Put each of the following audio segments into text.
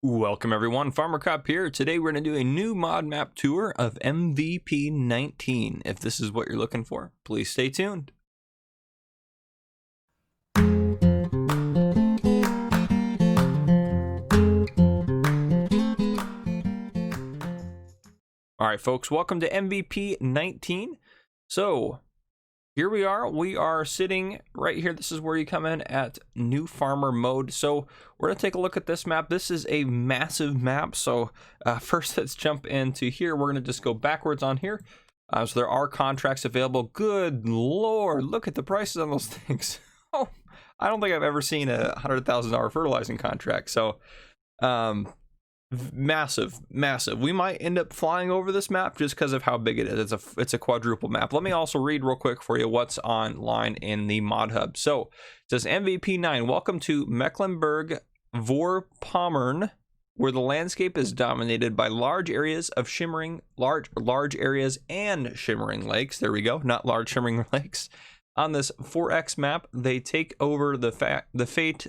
Welcome everyone, Farmer Cop here. Today we're going to do a new mod map tour of MVP 19. If this is what you're looking for, please stay tuned. Alright folks, welcome to MVP 19. So, here we are sitting right here. This is where you come in at new farmer mode. So we're gonna take a look at this map. This is a massive map. So first let's jump into here. We're gonna just go backwards on here. So there are contracts available. Good Lord, look at the prices on those things. Oh, I don't think I've ever seen a $100,000 fertilizing contract. So massive. We might end up flying over this map just because of how big it is. It's a quadruple map. Let me also read real quick for you what's online in the mod hub. So it says MVP 9, welcome to Mecklenburg-Vorpommern, where the landscape is dominated by large areas of large areas and shimmering lakes. There we go, not large shimmering lakes. On this 4X map, they take over the fate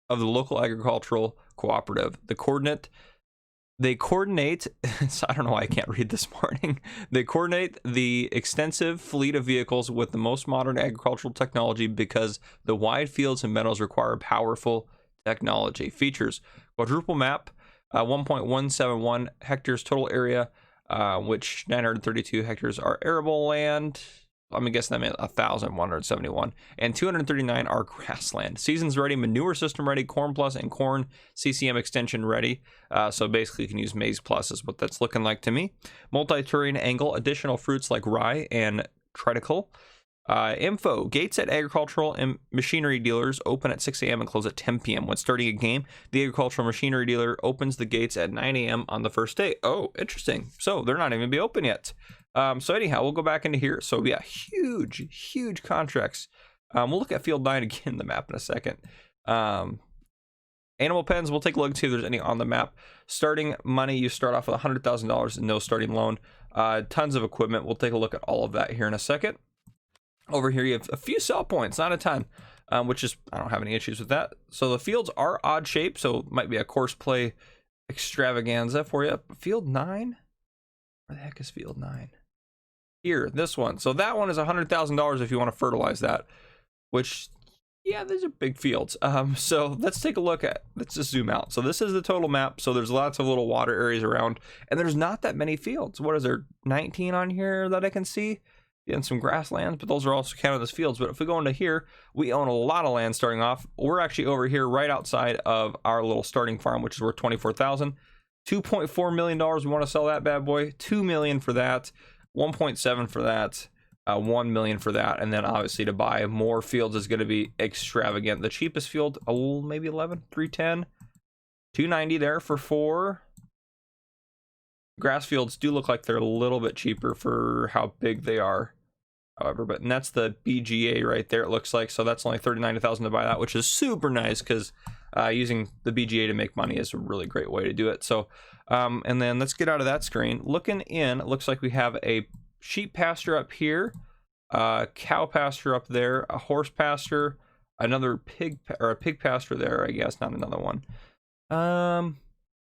of the local agricultural cooperative. They coordinate, I don't know why I can't read this morning. They coordinate the extensive fleet of vehicles with the most modern agricultural technology because the wide fields and meadows require powerful technology. Features: quadruple map, 1.171 hectares total area, which 932 hectares are arable land. I'm guessing that meant 1,171, and 239 are grassland. Seasons ready, manure system ready, corn plus and corn CCM extension ready. So basically you can use maize plus is what that's looking like to me. Multi-terrain angle, additional fruits like rye and triticale. Info: gates at agricultural and machinery dealers open at 6 a.m. and close at 10 p.m. When starting a game, the agricultural machinery dealer opens the gates at 9 a.m. on the first day. Oh, interesting. So they're not even gonna be open yet. So anyhow, we'll go back into here. So yeah, huge contracts. We'll look at field 9 again in the map in a second. Animal pens, we'll take a look and see if there's any on the map. Starting money, you start off with $100,000 and no starting loan. Tons of equipment. We'll take a look at all of that here in a second. Over here you have a few sell points, not a ton, which is, I don't have any issues with that. So the fields are odd shape, so it might be a course play extravaganza for you. Field 9? Where the heck is field 9? Here, this one. So that one is $100,000 if you want to fertilize that, which, yeah, these are big fields. So let's take a look at, let's just zoom out. So this is the total map. So there's lots of little water areas around, and there's not that many fields. What is there, 19 on here that I can see? And some grasslands, but those are also counted as fields. But if we go into here, we own a lot of land starting off. We're actually over here right outside of our little starting farm, which is worth $24,000. $2.4 million. We want to sell that bad boy. $2 million for that. 1.7 for that. 1 million for that. And then obviously to buy more fields is going to be extravagant. The cheapest field, maybe 11, 310, 290 there for 4. Grass fields do look like they're a little bit cheaper for how big they are. However, and that's the BGA right there, it looks like. So that's only $39,000 to buy that, which is super nice because using the BGA to make money is a really great way to do it. So, and then let's get out of that screen. Looking in, it looks like we have a sheep pasture up here, cow pasture up there, a horse pasture, another pig pasture there, I guess, not another one.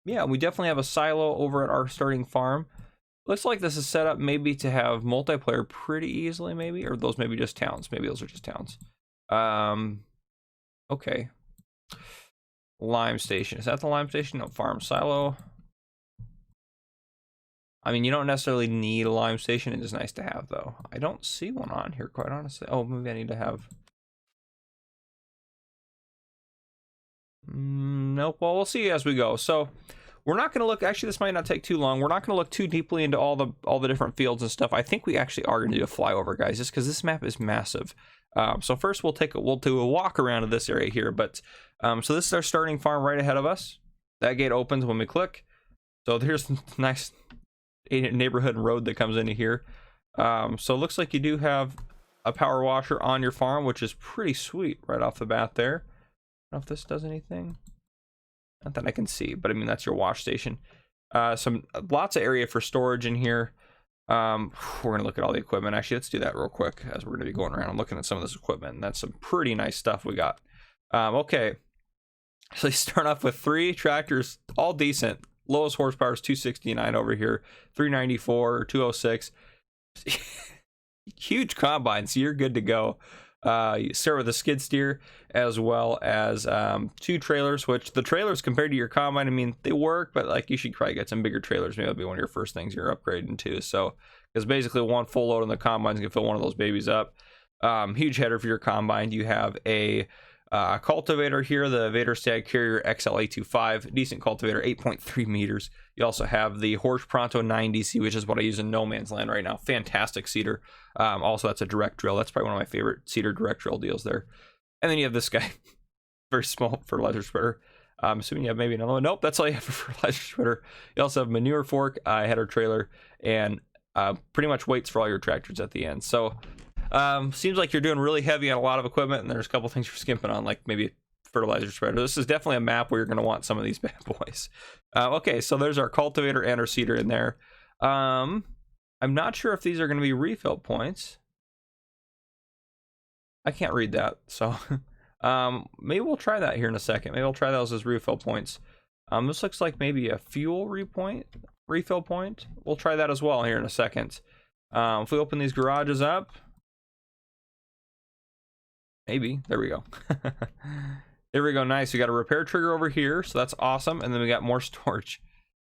Yeah, we definitely have a silo over at our starting farm. Looks like this is set up maybe to have multiplayer pretty easily, maybe, or those maybe just towns. Maybe those are just towns. Okay. Lime station. Is that the lime station? No, farm silo. I mean, you don't necessarily need a lime station. It is nice to have, though. I don't see one on here, quite honestly. Oh, maybe I need to have... Nope. Well, we'll see as we go. So... we're not going to look, actually this might not take too long. We're not going to look too deeply into all the different fields and stuff. I think we actually are going to do a flyover, guys, just because this map is massive. So first we'll do a walk around of this area here. But so this is our starting farm right ahead of us. That gate opens when we click. So here's the nice neighborhood and road that comes into here. So it looks like you do have a power washer on your farm, which is pretty sweet right off the bat there. I don't know if this does anything. Not that I can see, but I mean, that's your wash station. Lots of area for storage in here. We're gonna look at all the equipment. Actually, let's do that real quick as we're gonna be going around and looking at some of this equipment. And that's some pretty nice stuff we got. Okay, So you start off with 3 tractors, all decent. Lowest horsepower is 269 over here, 394, 206. Huge combine, so you're good to go. You start with a skid steer as well as 2 trailers, which the trailers compared to your combine, I mean, they work, but like you should probably get some bigger trailers. Maybe that'll be one of your first things you're upgrading to. So, because basically one full load on the combine is gonna fill one of those babies up. Huge header for your combine. You have a cultivator here, the Vader Stag Carrier XL825, decent cultivator, 8.3 meters. You also have the Horsch Pronto 9DC, which is what I use in no man's land right now. Fantastic seeder. Also, that's a direct drill. That's probably one of my favorite seeder direct drill deals there. And then you have this guy, very small fertilizer spreader. I'm assuming you have maybe another one. Nope, that's all you have for fertilizer spreader. You also have manure fork, header trailer, and pretty much weights for all your tractors at the end. So seems like you're doing really heavy on a lot of equipment, and there's a couple things you're skimping on, like maybe fertilizer spreader. This is definitely a map where you're going to want some of these bad boys. Okay, so there's our cultivator and our seeder in there. I'm not sure if these are going to be refill points. I can't read that, so maybe we'll try that here in a second. Maybe I'll try those as refill points. This looks like maybe a fuel refill point. We'll try that as well here in a second. If we open these garages up, maybe. There we go. There we go. Nice. We got a repair trigger over here, so that's awesome. And then we got more storage.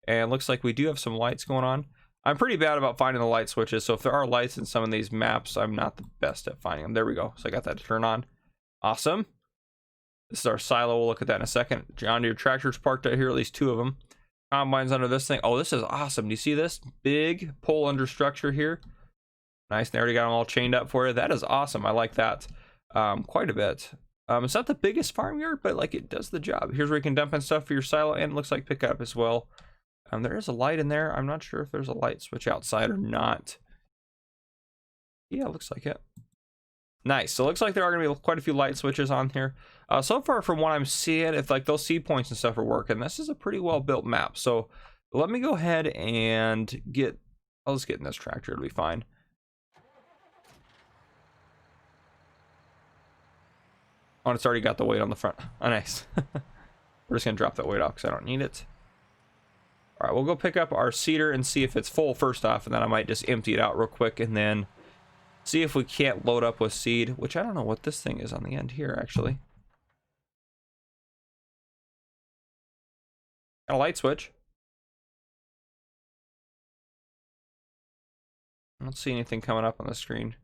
And looks like we do have some lights going on. I'm pretty bad about finding the light switches, so if there are lights in some of these maps, I'm not the best at finding them. There we go. So I got that to turn on. Awesome. This is our silo. We'll look at that in a second. John Deere tractors parked out here, at least 2 of them. Combines under this thing. Oh, this is awesome. Do you see this? Big pole under structure here. Nice. They already got them all chained up for you. That is awesome. I like that quite a bit. It's not the biggest farmyard, but like it does the job. Here's where you can dump in stuff for your silo, and it looks like pick up as well. There is a light in there. I'm not sure if there's a light switch outside or not. Yeah, it looks like it. Nice. So it looks like there are going to be quite a few light switches on here. So far, from what I'm seeing, if like those seed points and stuff are working, this is a pretty well built map. So let me go ahead and get. I'll just get in this tractor. It'll be fine. Oh, it's already got the weight on the front. Oh, nice. We're just going to drop that weight off because I don't need it. All right, we'll go pick up our seeder and see if it's full first off, and then I might just empty it out real quick and then see if we can't load up with seed, which I don't know what this thing is on the end here, actually. Got a light switch. I don't see anything coming up on the screen.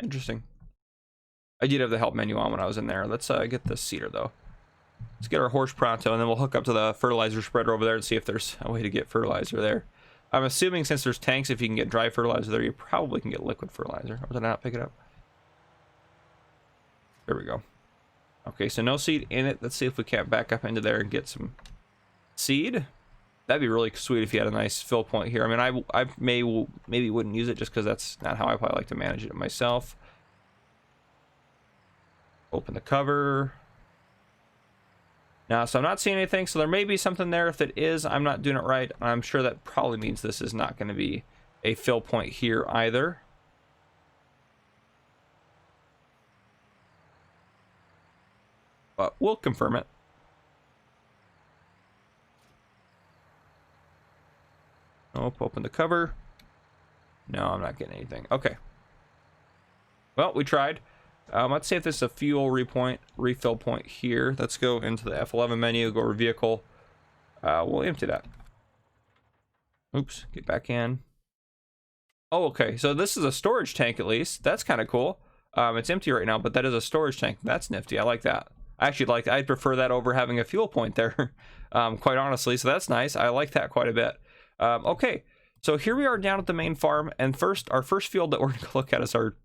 Interesting. I did have the help menu on when I was in there. Let's get the seeder, though. Let's get our Horsch Pronto, and then we'll hook up to the fertilizer spreader over there and see if there's a way to get fertilizer there. I'm assuming since there's tanks, if you can get dry fertilizer there, you probably can get liquid fertilizer. Or did I not pick it up? There we go. Okay, so no seed in it. Let's see if we can't back up into there and get some seed. That'd be really sweet if you had a nice fill point here. I mean, I maybe wouldn't use it just because that's not how I probably like to manage it myself. Open the cover. Now, so I'm not seeing anything, so there may be something there. If it is, I'm not doing it right. I'm sure that probably means this is not going to be a fill point here either. But we'll confirm it. Nope, open the cover. No, I'm not getting anything. Okay. Well, we tried. Let's see if this is a fuel refill point here. Let's go into the F11 menu, go over vehicle. We'll empty that. Oops, get back in. Oh, okay, so this is a storage tank at least. That's kind of cool. It's empty right now, but that is a storage tank. That's nifty. I like that. I actually like that. I'd prefer that over having a fuel point there, quite honestly. So that's nice. I like that quite a bit. Okay, so here we are down at the main farm, and our first field that we're going to look at is our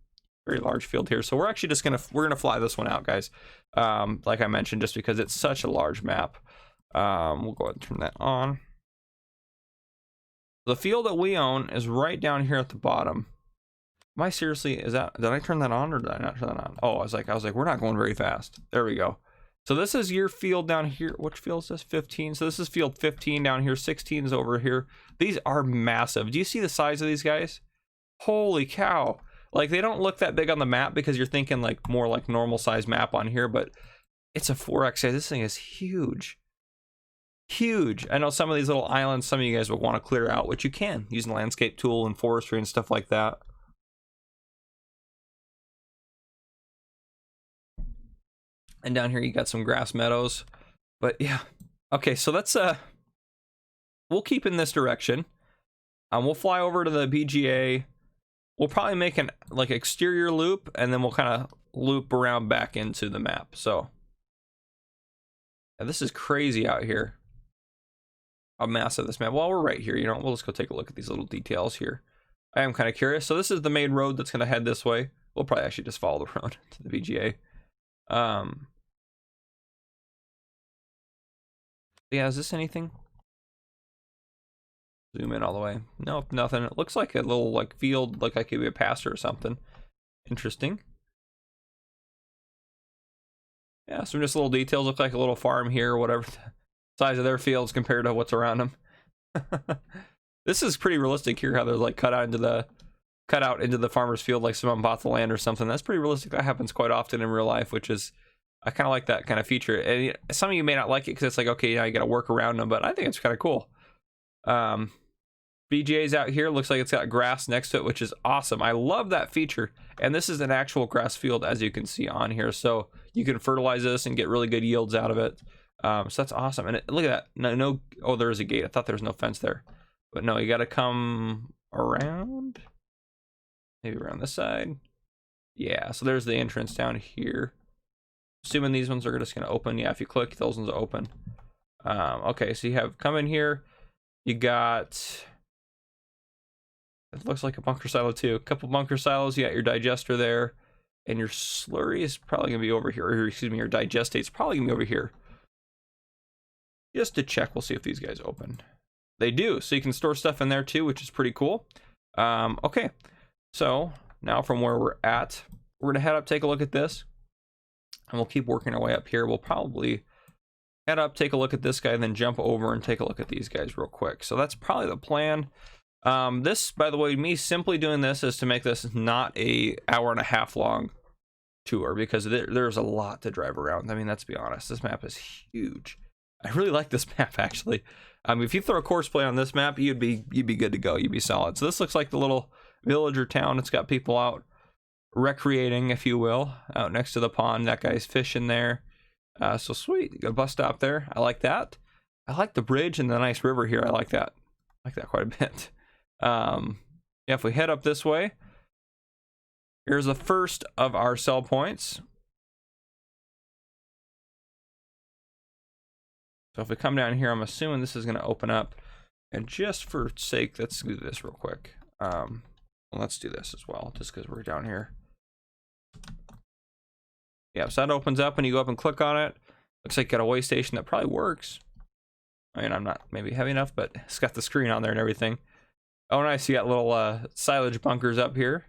very large field here. So we're actually just we're gonna fly this one out, guys. Like I mentioned, just because it's such a large map. We'll go ahead and turn that on. The field that we own is right down here at the bottom. Am I seriously, did I turn that on or did I not turn that on? Oh, I was like, we're not going very fast. There we go. So this is your field down here. Which field is this? 15. So this is field 15 down here. 16 is over here. These are massive. Do you see the size of these guys? Holy cow. Like, they don't look that big on the map because you're thinking like more like normal size map on here, but It's a 4x. This thing is huge. Huge. I know some of these little islands, some of you guys will want to clear out, which you can using landscape tool and forestry and stuff like that. And down here you got some grass meadows. But yeah. Okay, so let's we'll keep in this direction. We'll fly over to the BGA. We'll probably make an like exterior loop, and then we'll kind of loop around back into the map. So yeah, this is crazy out here. How massive this map. Well, we're right here, you know. We'll just go take a look at these little details here. I am kind of curious. So this is the main road that's going to head this way. We'll probably actually just follow the road to the BGA. Yeah, is this anything? Zoom in all the way. Nope, nothing. It looks like a little like field, like I could be a pasture or something. Interesting. Yeah, some just little details. Look like a little farm here, or whatever the size of their fields compared to what's around them. This is pretty realistic here, how they're like cut out into the farmer's field, like someone bought the land or something. That's pretty realistic. That happens quite often in real life, which is, I kind of like that kind of feature. And some of you may not like it because it's like, okay, now you got to work around them, but I think it's kind of cool. BGA's out here. Looks like it's got grass next to it, which is awesome. I love that feature. And this is an actual grass field, as you can see on here. So you can fertilize this and get really good yields out of it. So that's awesome. And look at that. No, oh, there is a gate. I thought there was no fence there. But no, you got to come around. Maybe around this side. Yeah, so there's the entrance down here. Assuming these ones are just going to open. Yeah, if you click, those ones open. Okay, so you have come in here. You got, it looks like a bunker silo too. A couple bunker silos. You got your digester there. And your slurry is probably going to be over here. Or excuse me, your digestate's probably going to be over here. Just to check, we'll see if these guys open. They do, so you can store stuff in there too, which is pretty cool. Okay, so now from where we're at, we're going to head up, take a look at this. And we'll keep working our way up here. We'll probably head up, take a look at this guy, and then jump over and take a look at these guys real quick. So that's probably the plan. This, by the way, me simply doing this is to make this not a hour-and-a-half long tour, because there's a lot to drive around. I mean, let's be honest, this map is huge. I really like this map, actually. If you throw a course play on this map, you'd be good to go. You'd be solid. So this looks like the little village or town. It's got people out recreating, if you will, out next to the pond. That guy's fishing there. So sweet. You got a bus stop there. I like that. I like the bridge and the nice river here. I like that. I like that quite a bit. Yeah, if we head up this way, here's the first of our sell points. So if we come down here, I'm assuming this is going to open up. And just for sake, let's do this real quick. Well, let's do this as well, just because we're down here. Yeah, so that opens up and you go up and click on it. Looks like you got a way station that probably works. I mean, I'm not maybe heavy enough, but it's got the screen on there and everything. Oh, nice. You got little silage bunkers up here.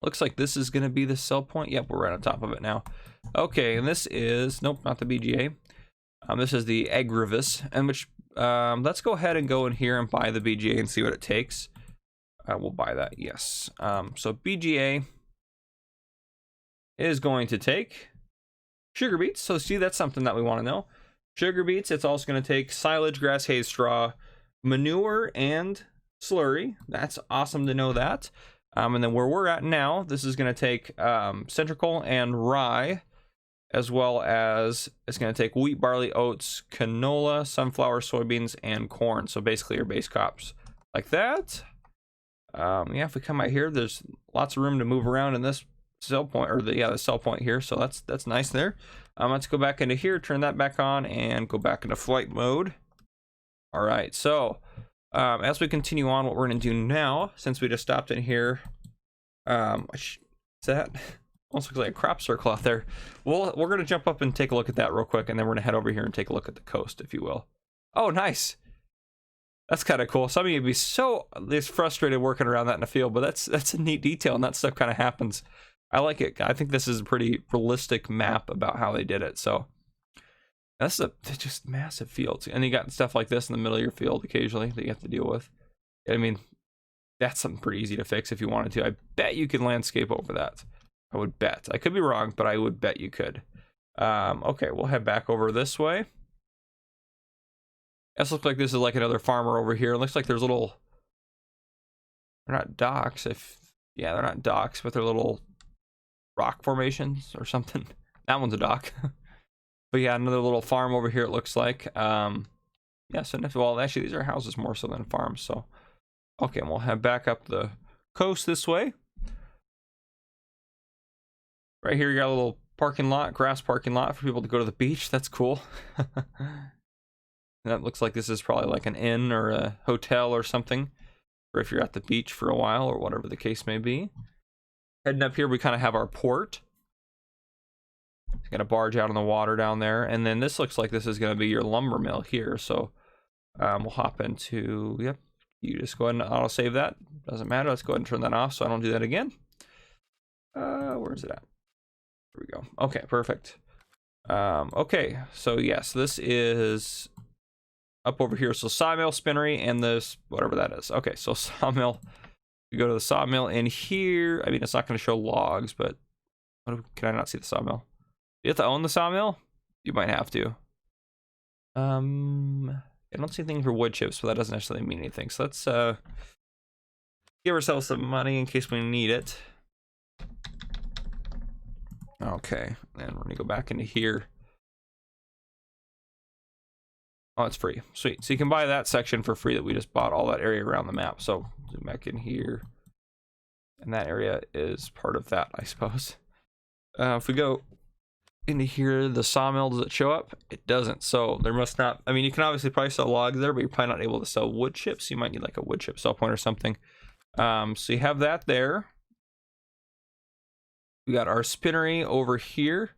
Looks like this is going to be the sell point. Yep, we're right on top of it now. Okay, and this is, nope, not the BGA. This is the Agrivis, and which, let's go ahead and go in here and buy the BGA and see what it takes. We'll buy that, yes. So BGA is going to take sugar beets. So see, that's something that we want to know. Sugar beets, it's also going to take silage, grass, hay, straw, manure, and slurry. That's awesome to know that. And then where we're at now, this is going to take centrical and rye, as well as it's going to take wheat, barley, oats, canola, sunflower, soybeans, and corn. So basically your base crops like that. Yeah, if we come out here, there's lots of room to move around in this sell point, or the sell point here. So that's nice there. Let's go back into here, turn that back on, and go back into flight mode. All right, so as we continue on, what we're going to do now, since we just stopped in here, is that almost looks like a crop circle out there. Well, we're going to jump up and take a look at that real quick, and then we're going to head over here and take a look at the coast, if you will. Oh, nice. That's kind of cool. Some of you would be so frustrated working around that in the field, but that's a neat detail, and that stuff kind of happens. I like it. I think this is a pretty realistic map about how they did it. So that's just massive fields, and you got stuff like this in the middle of your field occasionally that you have to deal with. I mean, That's something pretty easy to fix if you wanted to. I bet you could landscape over that. I would bet. I could be wrong, but I would bet you could. Okay, we'll head back over this way. This looks like this is like another farmer over here. It looks like there's little... They're not docks. Yeah, they're not docks, but they're little rock formations or something. That one's a dock. But yeah, another little farm over here, it looks like. Yeah, so well, actually, these are houses more so than farms. So, okay, and we'll head back up the coast this way. Right here, you got a little parking lot, grass parking lot for people to go to the beach. That's cool. That looks like this is probably like an inn or a hotel or something, or if you're at the beach for a while or whatever the case may be. Heading up here, we kind of have our port. Got a barge out on the water down there, and then this looks like this is going to be your lumber mill here. So we'll hop into, yep, you just go ahead and auto save that. Doesn't matter. Let's go ahead and turn that off so I don't do that again. Where is it at? There we go. Okay, perfect. Okay, so yes, this is up over here. So sawmill, spinnery, and this, whatever that is. Okay, so sawmill. You go to the sawmill, and here, I mean, it's not going to show logs, but can I not see the sawmill? You have to own the sawmill? You might have to. I don't see anything for wood chips, but that doesn't necessarily mean anything. So let's give ourselves some money in case we need it. Okay, and we're gonna go back into here. Oh, it's free. Sweet. So you can buy that section for free that we just bought, all that area around the map. So zoom back in here. And that area is part of that, I suppose. If we go into here, the sawmill, does it show up? It doesn't. So there must not, I mean, you can obviously probably sell logs there, but you're probably not able to sell wood chips. You might need like a wood chip sell point or something. So you have that there. We got our spinnery over here.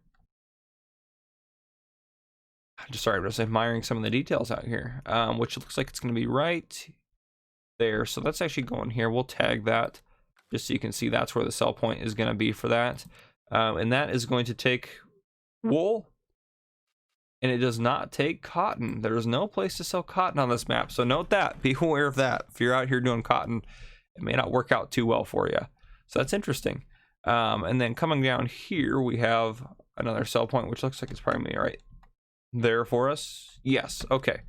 I'm just admiring some of the details out here, which looks like it's going to be right there. So that's actually going here. We'll tag that just so you can see that's where the sell point is going to be for that. And that is going to take wool, and it does not take cotton. There is no place to sell cotton on this map, so note that. Be aware of that. If you're out here doing cotton, it may not work out too well for you. So that's interesting. And then coming down here, we have another sell point, which looks like it's probably right there for us. Yes, okay.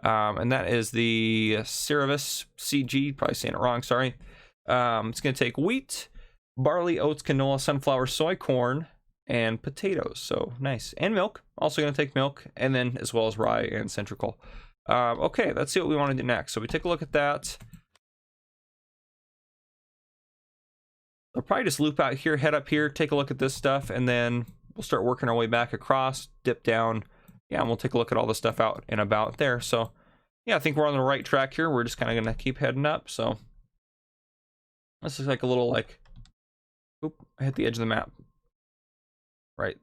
And that is the Cerevis CG, probably saying it wrong, sorry. It's going to take wheat, barley, oats, canola, sunflower, soy, corn, and potatoes. So nice. And milk. Also going to take milk, and then as well as rye and centrical. Okay, let's see what we want to do next. So we take a look at that. I'll probably just loop out here, head up here, take a look at this stuff, and then we'll start working our way back across, dip down. Yeah, and we'll take a look at all the stuff out and about there. So yeah, I think we're on the right track here. We're just kind of going to keep heading up. So this looks like a little like, oop, I hit the edge of the map. Right.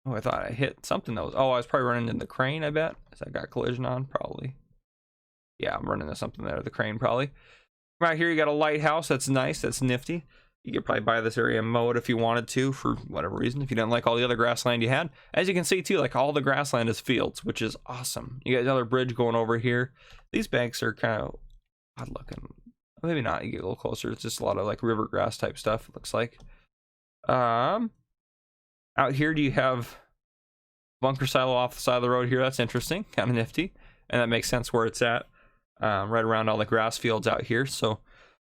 Oh, I thought I hit something that was, oh, I was probably running into the crane, I bet. Is that got collision on? Probably. Yeah, I'm running into something there, the crane probably. Right here, you got a lighthouse. That's nice. That's nifty. You could probably buy this area and mow it if you wanted to for whatever reason, if you didn't like all the other grassland you had. As you can see too, like all the grassland is fields, which is awesome. You got another bridge going over here. These banks are kind of odd looking. Maybe not, you get a little closer. It's just a lot of like river grass type stuff, it looks like. Out here, do you have bunker silo off the side of the road here? That's interesting, kind of nifty. And that makes sense where it's at. Right around all the grass fields out here. So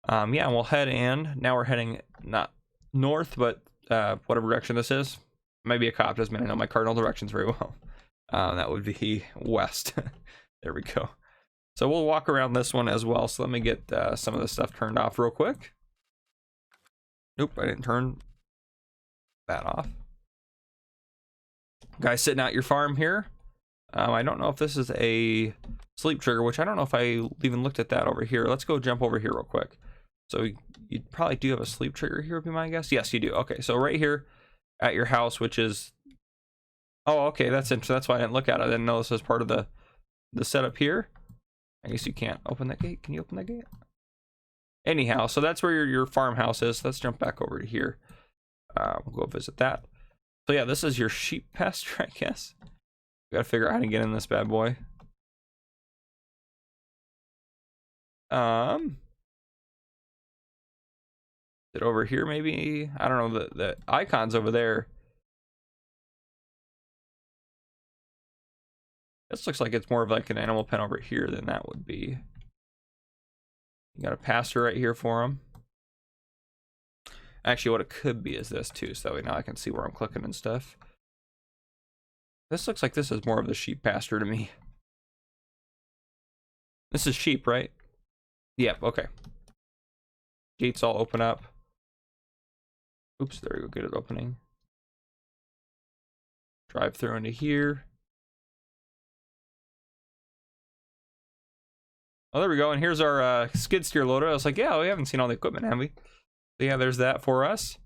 yeah, we'll head in. Now we're heading not north, but whatever direction this is. Maybe a cop doesn't mean I know my cardinal directions very well. That would be west. There we go. So we'll walk around this one as well. So let me get some of this stuff turned off real quick. Nope, I didn't turn that off. Guys sitting out your farm here. I don't know if this is a sleep trigger, which I don't know if I even looked at that over here. Let's go jump over here real quick. So you probably do have a sleep trigger here, would be my guess. Yes, you do. Okay, so right here at your house, which is, oh, okay, that's interesting. That's why I didn't look at it. I didn't know this was part of the setup here. I guess you can't open that gate. Can you open that gate? Anyhow, so that's where your farmhouse is. Let's jump back over to here. We'll go visit that. So yeah, this is your sheep pasture, I guess. We gotta figure out how to get in this bad boy. Is it over here maybe? I don't know, the icon's over there. This looks like it's more of like an animal pen over here than that would be. You got a passer right here for them. Actually, what it could be is this too, so that way now I can see where I'm clicking and stuff. This looks like this is more of the sheep pasture to me. This is sheep, right? Yep, okay. Gates all open up. Oops, there we go, good at opening. Drive through into here. Oh, there we go, and here's our skid steer loader. I was like, yeah, we haven't seen all the equipment, have we? So yeah, there's that for us.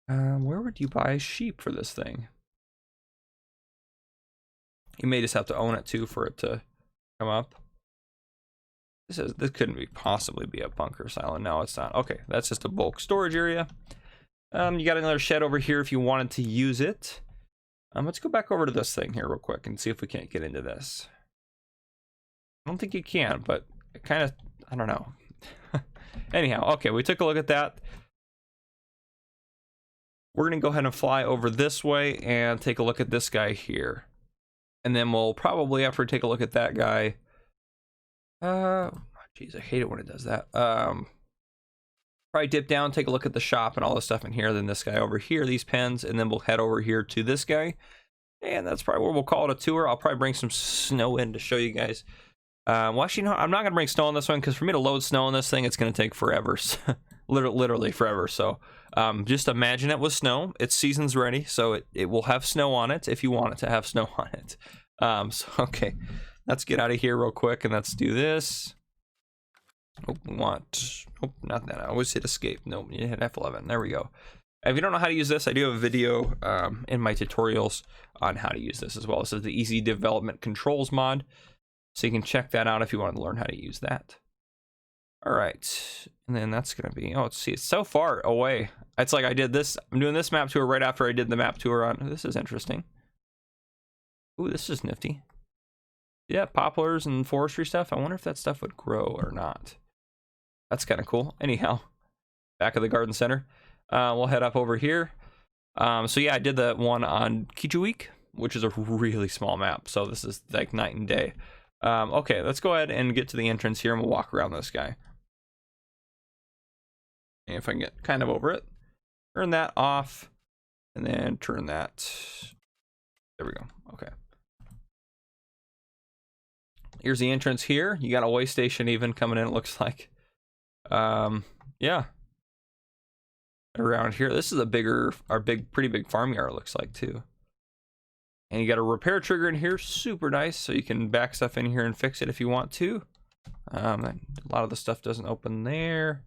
Where would you buy sheep for this thing? You may just have to own it too for it to come up. This couldn't possibly be a bunker silent. No, it's not. Okay, that's just a bulk storage area. You got another shed over here if you wanted to use it. Let's go back over to this thing here real quick and see if we can't get into this. I don't think you can, but it kind of, I don't know. Anyhow, okay, we took a look at that. We're gonna go ahead and fly over this way and take a look at this guy here. And then we'll probably, after we take a look at that guy, geez, I hate it when it does that. Probably dip down, take a look at the shop and all this stuff in here, then this guy over here, these pens, and then we'll head over here to this guy. And that's probably where we'll call it a tour. I'll probably bring some snow in to show you guys. Well, actually, no, I'm not going to bring snow on this one, because for me to load snow on this thing, it's going to take forever. Literally forever. So just imagine it with snow. It's season's ready, so it will have snow on it if you want it to have snow on it. So, okay, let's get out of here real quick, and let's do this. Oh, we want... Oh, not that. I always hit escape. No, you hit F11. There we go. If you don't know how to use this, I do have a video in my tutorials on how to use this as well. This is the Easy Development Controls mod. So you can check that out if you want to learn how to use that. All right, and then that's gonna be, oh, let's see, it's so far away. It's like I did this, I'm doing this map tour right after I did the map tour on, this is interesting. Ooh, this is nifty. Yeah, poplars and forestry stuff. I wonder if that stuff would grow or not. That's kind of cool. Anyhow, back of the garden center. We'll head up over here. So yeah, I did the one on Kichawik, which is a really small map. So this is like night and day. Okay, let's go ahead and get to the entrance here and we'll walk around this guy. And if I can get kind of over it, turn that off, and then turn that, there we go, okay. Here's the entrance here. You got a way station even coming in, it looks like. Yeah. Around here, this is pretty big farmyard, it looks like too. And you got a repair trigger in here, super nice, so you can back stuff in here and fix it if you want to. A lot of the stuff doesn't open there.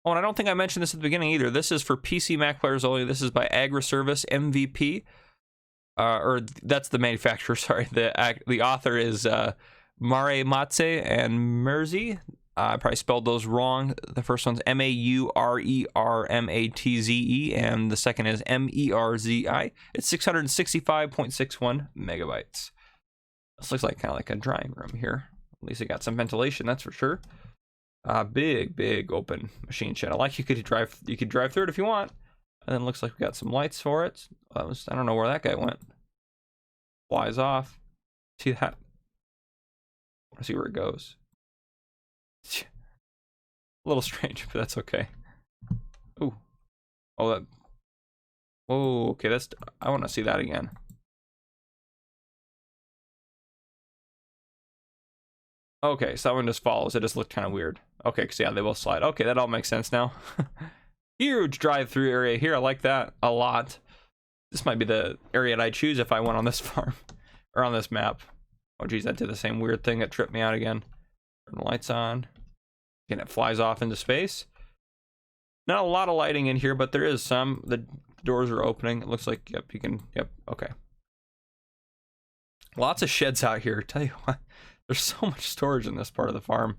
Oh, and I don't think I mentioned this at the beginning either. This is for PC Mac players only. This is by AgriService MVP. Or that's the manufacturer, sorry. The author is Maurermatze and Merzi. I probably spelled those wrong. The first one's Maurermatze, and the second is Merzi. It's 665.61 megabytes. This looks like kind of like a drying room here. At least it got some ventilation, that's for sure. Big open machine shed. I like you could drive through it if you want. And then it looks like we got some lights for it. I don't know where that guy went. Flies off. See that? I want to see where it goes. A little strange, but that's okay. Ooh. Oh, that. Whoa, okay, I want to see that again. Okay, so that one just follows. It just looked kind of weird. Okay, because yeah, they both slide. Okay, that all makes sense now. Huge drive-through area here. I like that a lot. This might be the area that I choose if I went on this farm or on this map. Oh geez, that did the same weird thing that tripped me out again. Turn the lights on. Again, it flies off into space. Not a lot of lighting in here, but there is some. The doors are opening. It looks like, yep, you can, yep, okay. Lots of sheds out here. Tell you what, there's so much storage in this part of the farm.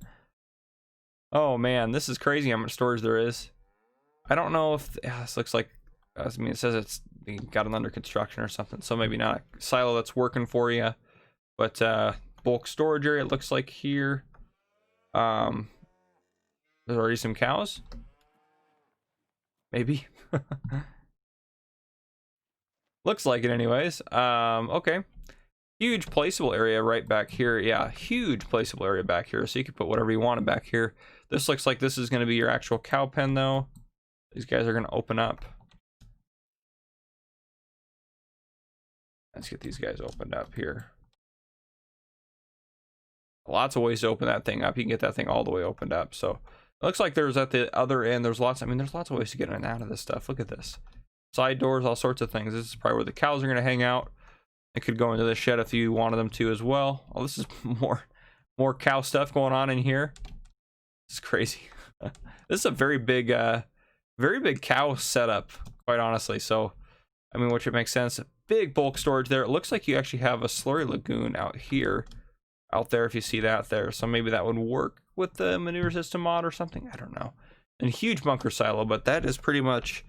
Oh man, this is crazy how much storage there is. I don't know if this looks like, I mean, it says it's got it under construction or something, so maybe not a silo that's working for you, but bulk storage area it looks like here. There's already some cows. Maybe. Looks like it anyways. Okay. Huge placeable area right back here. Yeah, huge placeable area back here. So you can put whatever you want back here. This looks like this is going to be your actual cow pen though. These guys are going to open up. Let's get these guys opened up here. Lots of ways to open that thing up. You can get that thing all the way opened up. So it looks like there's at the other end, there's lots, I mean, there's lots of ways to get in and out of this stuff. Look at this. Side doors, all sorts of things. This is probably where the cows are going to hang out. It could go into the shed if you wanted them to as well. Oh, this is more cow stuff going on in here. It's crazy. This is a very big cow setup, quite honestly. So, I mean, which it makes sense. Big bulk storage there. It looks like you actually have a slurry lagoon out here, out there, if you see that there. So maybe that would work with the manure system mod or something. I don't know. And a huge bunker silo, but that is pretty much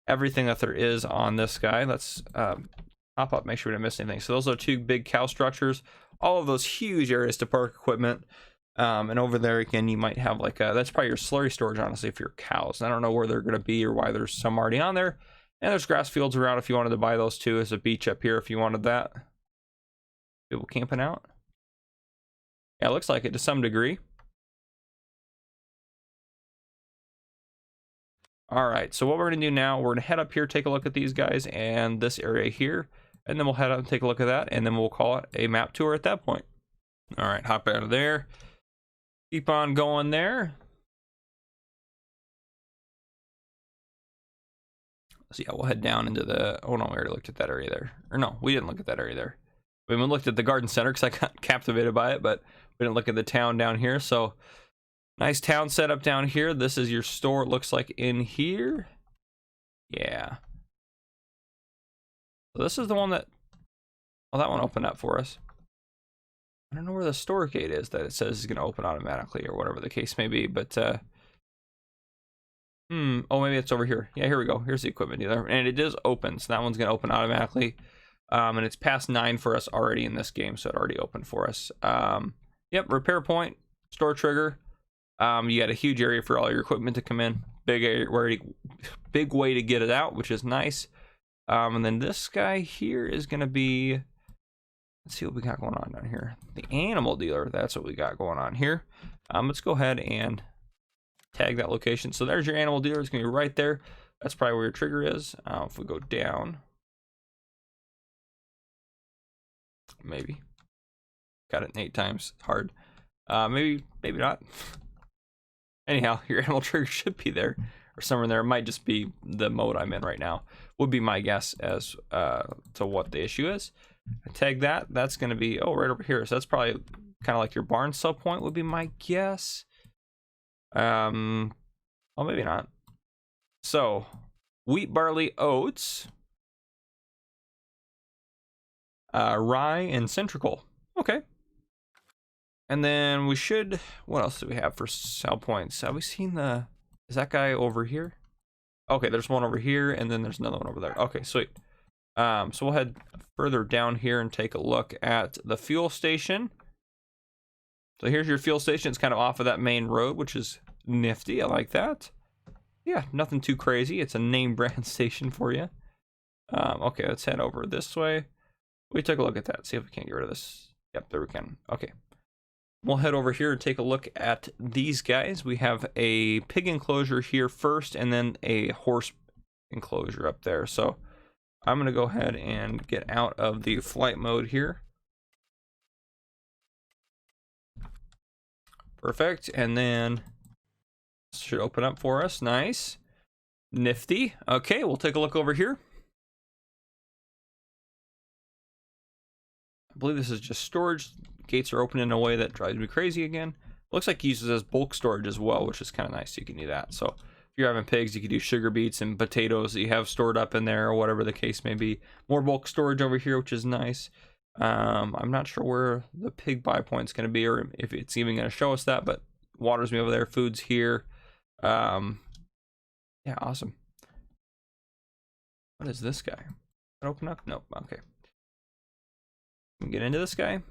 everything that there is on this guy. Let's pop up, make sure we don't miss anything. So those are two big cow structures. All of those huge areas to park equipment. And over there again, you might have like that's probably your slurry storage, honestly, if you're cows. And I don't know where they're going to be or why there's some already on there. And there's grass fields around if you wanted to buy those too. There's a beach up here if you wanted that. People camping out. Yeah, it looks like it to some degree. All right, so what we're going to do now, we're going to head up here, take a look at these guys and this area here. And then we'll head up and take a look at that. And then we'll call it a map tour at that point. All right, hop out of there. Keep on going there. So yeah, we'll head down into the, oh no, we already looked at that area there. Or no, we didn't look at that area there. We looked at the garden center because I got captivated by it, but we didn't look at the town down here. So nice town setup down here. This is your store, it looks like, in here. Yeah. So this is the one that, oh, that one opened up for us. I don't know where the store gate is that it says is going to open automatically or whatever the case may be, but oh, maybe it's over here. Yeah, here we go. Here's the equipment dealer, and it is open, so that one's going to open automatically. And it's past 9 for us already in this game, so it already opened for us. Yep, repair point, store trigger. You got a huge area for all your equipment to come in. Big area, big way to get it out, which is nice. And then this guy here is going to be, let's see what we got going on down here. The animal dealer, that's what we got going on here. Let's go ahead and tag that location. So there's your animal dealer. It's going to be right there. That's probably where your trigger is. If we go down, maybe. Got it 8 times. It's hard. Maybe not. Anyhow, your animal trigger should be there or somewhere in there. It might just be the mode I'm in right now. Would be my guess as to what the issue is. I tag that. That's going to be, oh, right over here. So that's probably kind of like your barn sub point would be my guess. Oh, maybe not. So wheat, barley, oats, rye, and centrical. Okay. And then we should, what else do we have for sell points? Have we seen the, is that guy over here? Okay, there's one over here, and then there's another one over there. Okay, sweet. So we'll head further down here and take a look at the fuel station. So here's your fuel station. It's kind of off of that main road, which is nifty. I like that. Yeah, nothing too crazy. It's a name brand station for you. Okay, let's head over this way. We took a look at that. See if we can't get rid of this. Yep, there we can. Okay. We'll head over here and take a look at these guys. We have a pig enclosure here first, and then a horse enclosure up there. So I'm going to go ahead and get out of the flight mode here. Perfect. And then this should open up for us. Nice. Nifty. Okay, we'll take a look over here. I believe this is just storage. Gates are open in a way that drives me crazy again. Looks like it uses as bulk storage as well, which is kind of nice. You can do that. So if you're having pigs, you can do sugar beets and potatoes that you have stored up in there or whatever the case may be. More bulk storage over here, which is nice. I'm not sure where the pig buy point is going to be or if it's even going to show us that, but water's me over there. Food's here. Yeah, awesome. What is this guy? Can I open up? Nope. Okay. Can we get into this guy?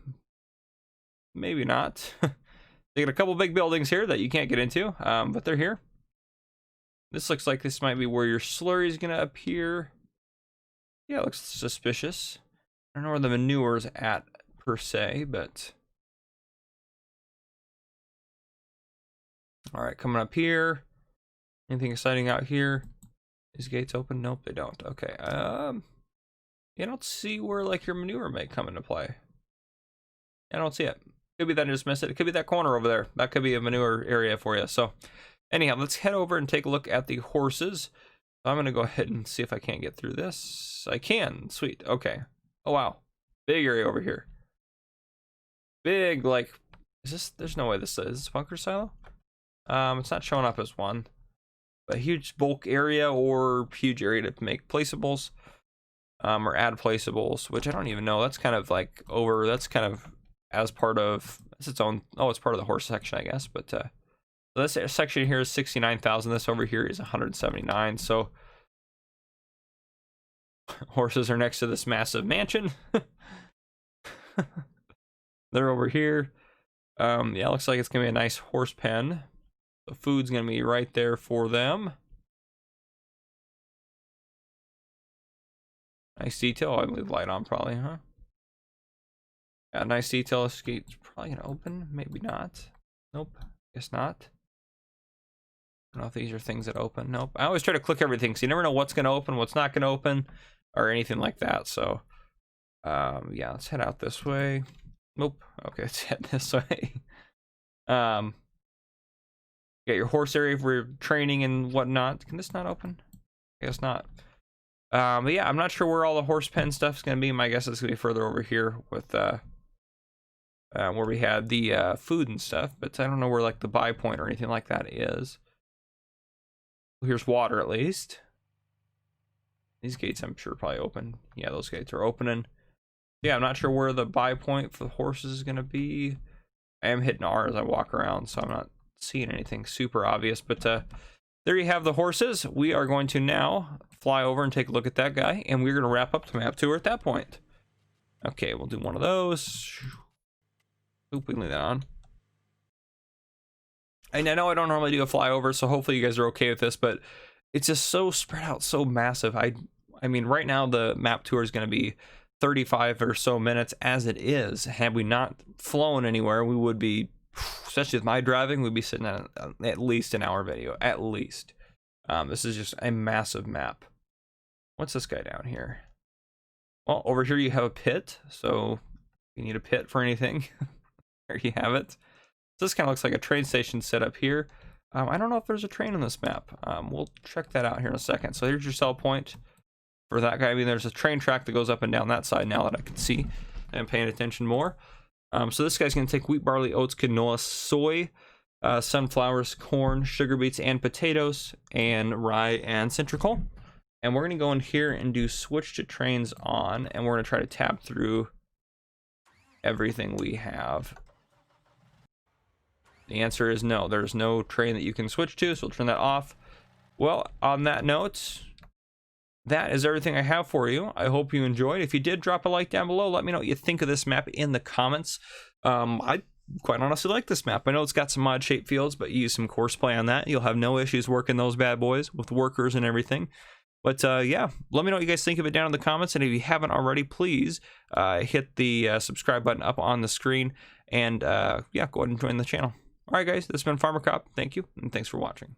Maybe not. They got a couple big buildings here that you can't get into, but they're here. This looks like this might be where your slurry is going to appear. Yeah, it looks suspicious. I don't know where the manure's at per se, but... All right, coming up here. Anything exciting out here? These gates open? Nope, they don't. Okay. You don't see where like your manure may come into play. I don't see it. Could be that I just missed it. It could be that corner over there. That could be a manure area for you. So anyhow, let's head over and take a look at the horses. I'm going to go ahead and see if I can't get through this. I can. Sweet. Okay. Oh, wow. Big area over here. Big, like, is this, there's no way this is bunker silo? It's not showing up as one. A huge bulk area or huge area to make placeables. Or add placeables, which I don't even know. That's kind of like over, that's kind of as part of, it's its own, oh, it's part of the horse section, I guess. But so this section here is 69,000. This over here is 179. So horses are next to this massive mansion. They're over here. Yeah, looks like it's gonna be a nice horse pen. The food's gonna be right there for them. Nice detail. I leave light on probably, huh? Yeah, nice detail. This gate's probably gonna open. Maybe not. Nope. Guess not. I don't know if these are things that open. Nope. I always try to click everything, so you never know what's gonna open, what's not gonna open, or anything like that. So, yeah, let's head out this way. Nope. Okay, let's head this way. Got your horse area for training and whatnot. Can this not open? I guess not. But yeah, I'm not sure where all the horse pen stuff is going to be. My guess is going to be further over here with where we had the food and stuff. But I don't know where like the buy point or anything like that is. Here's water at least. These gates I'm sure probably open. Yeah, those gates are opening. Yeah, I'm not sure where the buy point for the horses is going to be. I am hitting R as I walk around, so I'm not seeing anything super obvious. But there you have the horses. We are going to now fly over and take a look at that guy, and we're going to wrap up the map tour at that point. Okay, we'll do one of those. Oop, we can leave that on. And I know I don't normally do a flyover, so hopefully you guys are okay with this, but it's just so spread out, so massive. I mean, right now the map tour is going to be 35 or so minutes as it is. Had we not flown anywhere, we would be, especially with my driving, we'd be sitting at least an hour video, at least. This is just a massive map. What's this guy down here? Well, over here you have a pit, so if you need a pit for anything, there you have it. So this kind of looks like a train station set up here. I don't know if there's a train on this map. We'll check that out here in a second. So here's your sell point for that guy. I mean, there's a train track that goes up and down that side now that I can see. I'm paying attention more. So this guy's going to take wheat, barley, oats, canola, soy, sunflowers, corn, sugar beets, and potatoes, and rye and centrical. And we're going to go in here and do switch to trains on, and we're going to try to tab through everything we have. The answer is no. There's no train that you can switch to, so we'll turn that off. Well, on that note, that is everything I have for you. I hope you enjoyed. If you did, drop a like down below. Let me know what you think of this map in the comments. I quite honestly like this map. I know it's got some odd shaped fields, but you use some course play on that. You'll have no issues working those bad boys with workers and everything. But yeah, let me know what you guys think of it down in the comments. And if you haven't already, please hit the subscribe button up on the screen. And yeah, go ahead and join the channel. All right, guys, this has been Farmer Cop. Thank you, and thanks for watching.